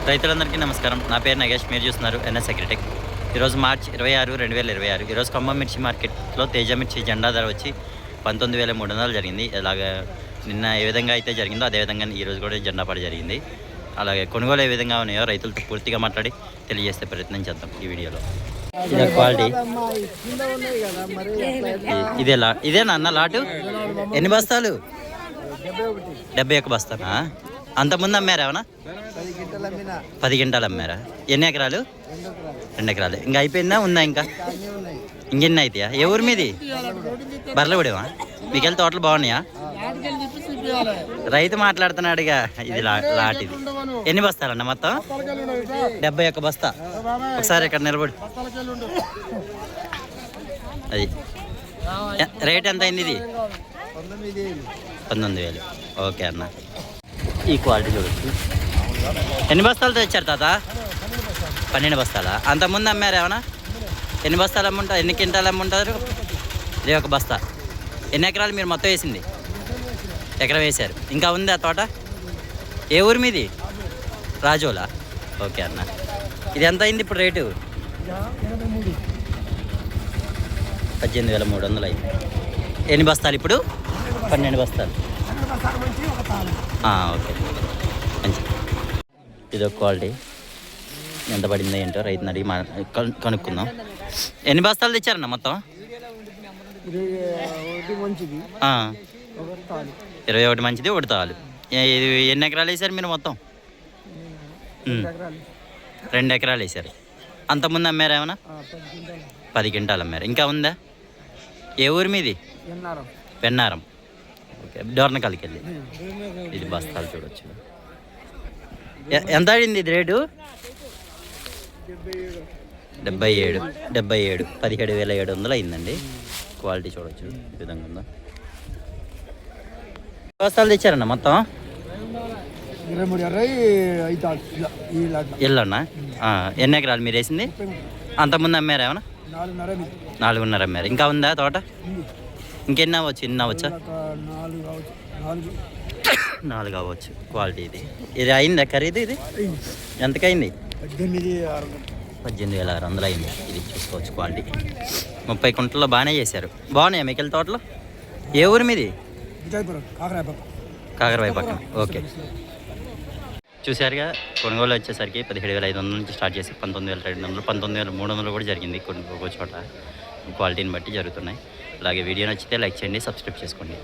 రైతులందరికీ నమస్కారం. నా పేరు నగేష్. మీరు చూస్తున్నారు ఎన్ఎస్ అగ్రిటెక్. ఈరోజు మార్చి 26, 2026. ఈరోజు ఖమ్మం మిర్చి మార్కెట్లో తేజ మిర్చి జెండా ధర వచ్చి 19,300 జరిగింది. అలాగే నిన్న ఏ విధంగా అయితే జరిగిందో అదేవిధంగా ఈరోజు కూడా జెండా పడి జరిగింది. అలాగే కొనుగోలు ఏ విధంగా ఉన్నాయో రైతులతో పూర్తిగా మాట్లాడి తెలియజేసే ప్రయత్నం చేద్దాం ఈ వీడియోలో. ఇదే క్వాలిటీ. ఇదేనా అన్న లాటు? ఎన్ని బస్తాలు? 71 బస్తానా? అంతకుముందు అమ్మారా ఏమన్నా? 10 గింటాలు అమ్మారా? ఎన్ని ఎకరాలు? 2 ఎకరాలు. ఇంకా అయిపోయిందా? ఉందా ఇంకా? ఇంకెన్ని అవుతాయా? ఏ ఊరు మీది? బర్లగూడేమా? మీకెళ్ళి తోటలు బాగున్నాయా? రైతు మాట్లాడుతున్నాడుగా. ఇది లాటిది. ఎన్ని బస్తాలన్న మొత్తం? 71 బస్తా. ఒకసారి ఇక్కడ నిలబడు. అది రేట్ ఎంత అయింది? ఇది 19,000. ఓకే అన్న. ఈ క్వాలిటీ చూడొచ్చు. ఎన్ని బస్తాలు తెచ్చారు తాత? 12 బస్తాలా? అంతకుముందు అమ్మారు ఏమన్నా? ఎన్ని బస్తాలు అమ్ముంటారు? ఎన్ని క్వింటాలు అమ్ముంటారు? ఇది 1 బస్తా. ఎన్ని ఎకరాలు మీరు మొత్తం వేసింది? ఎకరం వేశారు. ఇంకా ఉంది ఆ తోట? ఏ ఊరు మీది? రాజోలా? ఓకే అన్న. ఇది ఎంత అయింది ఇప్పుడు రేటు? 18,300 అయింది. ఎన్ని బస్తాలు ఇప్పుడు? 12 బస్తాలు. ఓకే, మంచి. ఇది ఒక క్వాలిటీ. ఎంత పడిందో ఏంటో రైతుని అడిగి కనుక్కుందాం. ఎన్ని బస్తాలు తెచ్చారన్న మొత్తం? 21 మంచిది, 1 తాలు. ఇది ఎన్ని ఎకరాలు వేసారు మీరు మొత్తం? 2 ఎకరాలు వేసారు. అంతకుముందు అమ్మారా ఏమన్నా? 10 క్వింటాలు అమ్మారు. ఇంకా ఉందా? ఏ ఊరు మీది? పెన్నారం. ఓకే, డోర్నకల్కి వెళ్ళి. ఇది బస్తాలు చూడొచ్చు. ఎంత అయింది ఇది రేటు? 77. 17,700 అయిందండి. క్వాలిటీ చూడొచ్చు ఈ విధంగా ఉందా. బస్తాలు తెచ్చారన్న మొత్తం? ఎల్లన్నా? ఎన్ని ఎకరాలు మీరు వేసింది? అంతకుముందు అమ్మారా ఏమన్నా? 4.5 అమ్మారు. ఇంకా ఉందా తోట? ఇంకెన్ని అవ్వచ్చు? ఎన్ని అవ్వచ్చా? 4 అవ్వచ్చు. క్వాలిటీ ఇది. ఇది అయిందా ఖరీదు? ఇది ఎంతకైంది? 18,600 అయింది. ఇది చూసుకోవచ్చు క్వాలిటీ. 30 కుంటల్లో బాగానే చేశారు. బాగున్నాయా మీకెళ్ళి తోటలో? ఏ ఊరు మీది? కాకరవాయి పక్కన. ఓకే, చూసారుగా. కొనుగోలు వచ్చేసరికి 17,500 నుంచి స్టార్ట్ చేసి 19,200, 19,300 కూడా జరిగింది కొన్ని చోట. క్వాలిటీని బట్టి జరుగుతున్నాయి. అలాగే వీడియో నచ్చితే లైక్ చేయండి, సబ్స్క్రైబ్ చేసుకోండి.